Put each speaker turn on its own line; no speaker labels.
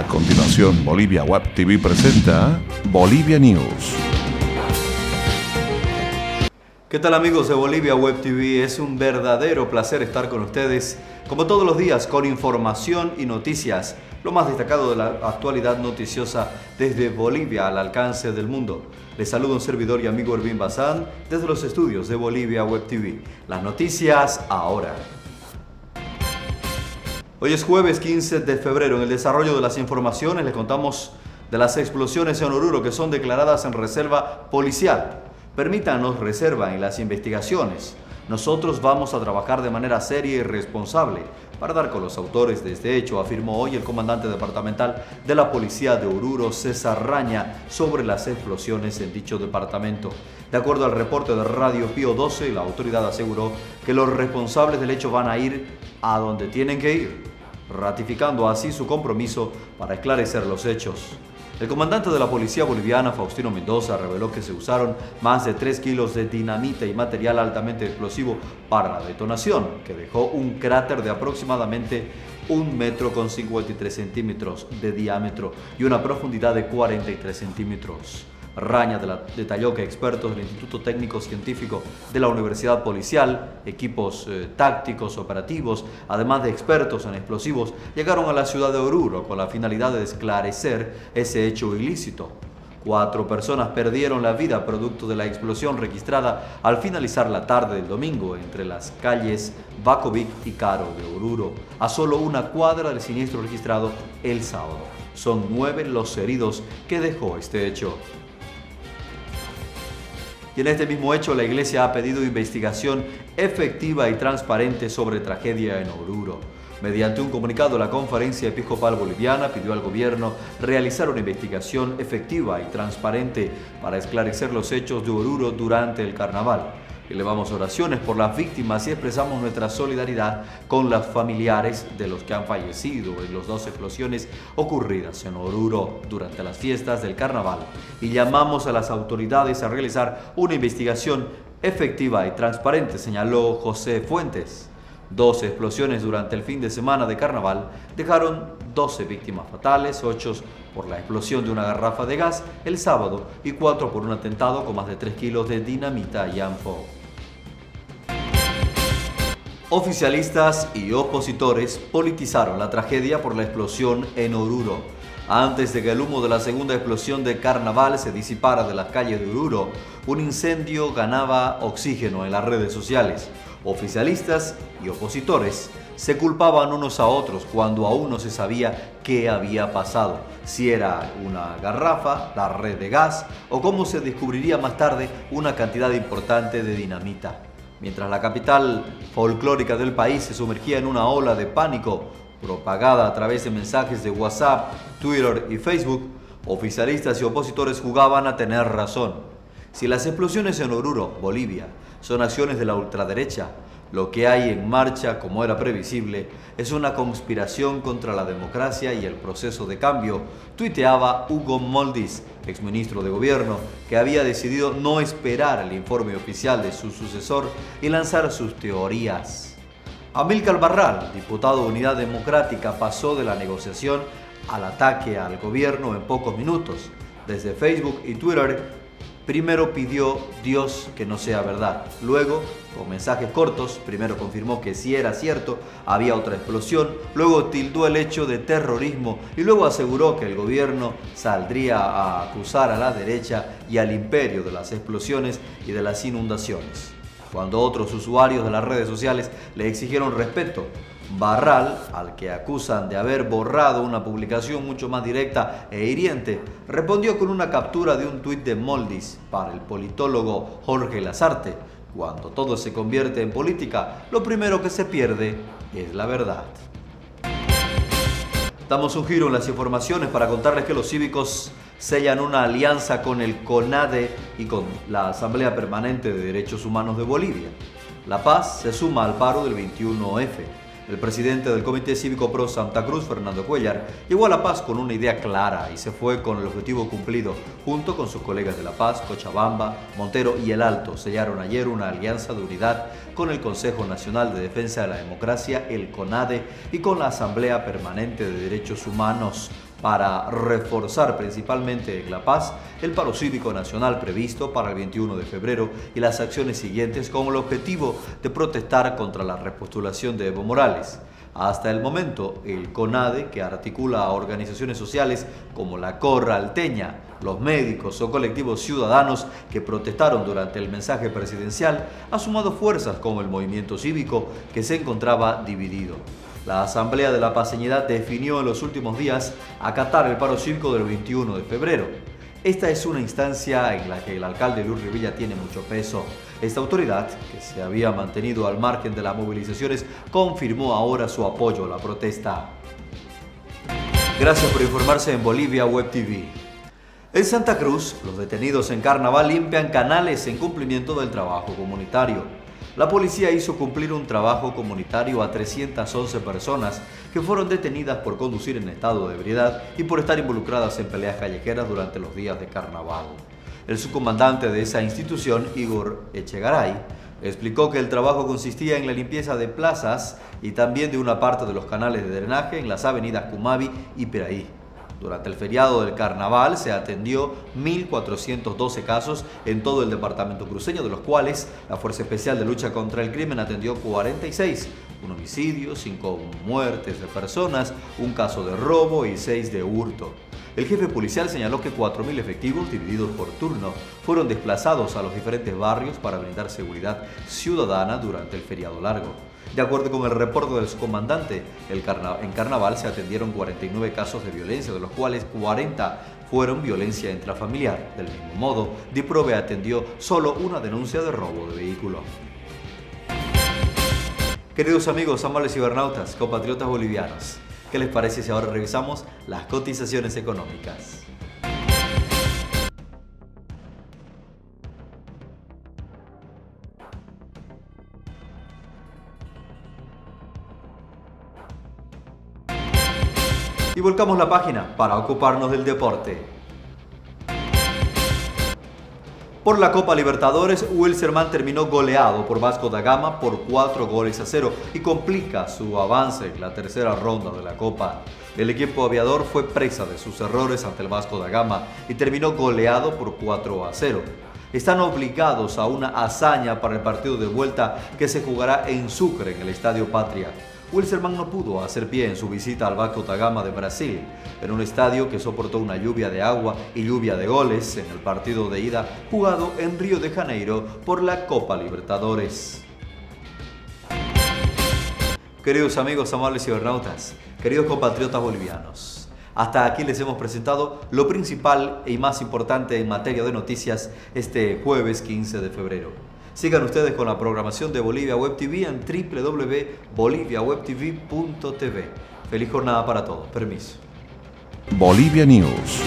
A continuación, Bolivia Web TV presenta Bolivia News.
¿Qué tal amigos de Bolivia Web TV? Es un verdadero placer estar con ustedes, como todos los días, con información y noticias, lo más destacado de la actualidad noticiosa desde Bolivia al alcance del mundo. Les saluda un servidor y amigo Ervin Bazán desde los estudios de Bolivia Web TV. Las noticias ahora. Hoy es jueves 15 de febrero. En el desarrollo de las informaciones les contamos de las explosiones en Oruro que son declaradas en reserva policial. Permítanos reserva en las investigaciones. Nosotros vamos a trabajar de manera seria y responsable para dar con los autores de este hecho, afirmó hoy el comandante departamental de la policía de Oruro, César Raña, sobre las explosiones en dicho departamento. De acuerdo al reporte de Radio Pío 12, la autoridad aseguró que los responsables del hecho van a ir a donde tienen que ir, ratificando así su compromiso para esclarecer los hechos. El comandante de la policía boliviana, Faustino Mendoza, reveló que se usaron más de 3 kilos de dinamita y material altamente explosivo para la detonación, que dejó un cráter de aproximadamente 1,53 metros de diámetro y una profundidad de 43 centímetros. Raña detalló que expertos del Instituto Técnico Científico de la Universidad Policial, equipos tácticos operativos, además de expertos en explosivos, llegaron a la ciudad de Oruro con la finalidad de esclarecer ese hecho ilícito. 4 personas perdieron la vida producto de la explosión registrada al finalizar la tarde del domingo entre las calles Bakovic y Caro de Oruro, a solo una cuadra del siniestro registrado el sábado. Son 9 los heridos que dejó este hecho. Y en este mismo hecho, la Iglesia ha pedido investigación efectiva y transparente sobre tragedia en Oruro. Mediante un comunicado, la Conferencia Episcopal Boliviana pidió al gobierno realizar una investigación efectiva y transparente para esclarecer los hechos de Oruro durante el carnaval. Elevamos oraciones por las víctimas y expresamos nuestra solidaridad con los familiares de los que han fallecido en las 2 explosiones ocurridas en Oruro durante las fiestas del carnaval y llamamos a las autoridades a realizar una investigación efectiva y transparente, señaló José Fuentes. 12 explosiones durante el fin de semana de carnaval dejaron 12 víctimas fatales, 8 por la explosión de una garrafa de gas el sábado y 4 por un atentado con más de 3 kilos de dinamita y ANFO. Oficialistas y opositores politizaron la tragedia por la explosión en Oruro. Antes de que el humo de la segunda explosión de carnaval se disipara de las calles de Oruro, un incendio ganaba oxígeno en las redes sociales. Oficialistas y opositores se culpaban unos a otros cuando aún no se sabía qué había pasado, si era una garrafa, la red de gas o cómo se descubriría más tarde una cantidad importante de dinamita. Mientras la capital folclórica del país se sumergía en una ola de pánico propagada a través de mensajes de WhatsApp, Twitter y Facebook, oficialistas y opositores jugaban a tener razón. Si las explosiones en Oruro, Bolivia, son acciones de la ultraderecha, lo que hay en marcha, como era previsible, es una conspiración contra la democracia y el proceso de cambio, tuiteaba Hugo Moldis, exministro de Gobierno, que había decidido no esperar el informe oficial de su sucesor y lanzar sus teorías. Amílcar Barral, diputado de Unidad Democrática, pasó de la negociación al ataque al gobierno en pocos minutos. Desde Facebook y Twitter, primero pidió Dios que no sea verdad. Luego, con mensajes cortos, primero confirmó que sí era cierto, había otra explosión. Luego tildó el hecho de terrorismo y luego aseguró que el gobierno saldría a acusar a la derecha y al imperio de las explosiones y de las inundaciones. Cuando otros usuarios de las redes sociales le exigieron respeto, Barral, al que acusan de haber borrado una publicación mucho más directa e hiriente, respondió con una captura de un tuit de Moldis para el politólogo Jorge Lazarte. Cuando todo se convierte en política, lo primero que se pierde es la verdad. Damos un giro en las informaciones para contarles que los cívicos sellan una alianza con el CONADE y con la Asamblea Permanente de Derechos Humanos de Bolivia. La Paz se suma al paro del 21F. El presidente del Comité Cívico Pro Santa Cruz, Fernando Cuellar, llegó a La Paz con una idea clara y se fue con el objetivo cumplido. Junto con sus colegas de La Paz, Cochabamba, Montero y El Alto, sellaron ayer una alianza de unidad con el Consejo Nacional de Defensa de la Democracia, el CONADE, y con la Asamblea Permanente de Derechos Humanos para reforzar principalmente en La Paz el paro cívico nacional previsto para el 21 de febrero y las acciones siguientes con el objetivo de protestar contra la repostulación de Evo Morales. Hasta el momento, el CONADE, que articula a organizaciones sociales como la Corra Alteña, los médicos o colectivos ciudadanos que protestaron durante el mensaje presidencial, ha sumado fuerzas con el movimiento cívico que se encontraba dividido. La Asamblea de la Paceñidad definió en los últimos días acatar el paro cívico del 21 de febrero. Esta es una instancia en la que el alcalde Luis Revilla tiene mucho peso. Esta autoridad, que se había mantenido al margen de las movilizaciones, confirmó ahora su apoyo a la protesta. Gracias por informarse en Bolivia Web TV. En Santa Cruz, los detenidos en Carnaval limpian canales en cumplimiento del trabajo comunitario. La policía hizo cumplir un trabajo comunitario a 311 personas que fueron detenidas por conducir en estado de ebriedad y por estar involucradas en peleas callejeras durante los días de Carnaval. El subcomandante de esa institución, Igor Echegaray, explicó que el trabajo consistía en la limpieza de plazas y también de una parte de los canales de drenaje en las avenidas Cumaví y Piraí. Durante el feriado del Carnaval se atendió 1.412 casos en todo el departamento cruceño, de los cuales la Fuerza Especial de Lucha contra el Crimen atendió 46, un homicidio, 5 muertes de personas, un caso de robo y 6 de hurto. El jefe policial señaló que 4.000 efectivos divididos por turno fueron desplazados a los diferentes barrios para brindar seguridad ciudadana durante el feriado largo. De acuerdo con el reporte del subcomandante, en Carnaval se atendieron 49 casos de violencia, de los cuales 40 fueron violencia intrafamiliar. Del mismo modo, DIPROVE atendió solo una denuncia de robo de vehículo. Queridos amigos, amables cibernautas, compatriotas bolivianos, ¿qué les parece si ahora revisamos las cotizaciones económicas? Y volcamos la página para ocuparnos del deporte. Por la Copa Libertadores, Wilstermann terminó goleado por Vasco da Gama por 4-0 y complica su avance en la tercera ronda de la Copa. El equipo aviador fue presa de sus errores ante el Vasco da Gama y terminó goleado por 4-0. Están obligados a una hazaña para el partido de vuelta que se jugará en Sucre, en el Estadio Patria. Wilstermann no pudo hacer pie en su visita al Vasco da Gama de Brasil, en un estadio que soportó una lluvia de agua y lluvia de goles en el partido de ida jugado en Río de Janeiro por la Copa Libertadores. Queridos amigos amables cibernautas, queridos compatriotas bolivianos, hasta aquí les hemos presentado lo principal y más importante en materia de noticias este jueves 15 de febrero. Sigan ustedes con la programación de Bolivia Web TV en www.boliviawebtv.tv. Feliz jornada para todos. Permiso.
Bolivia News.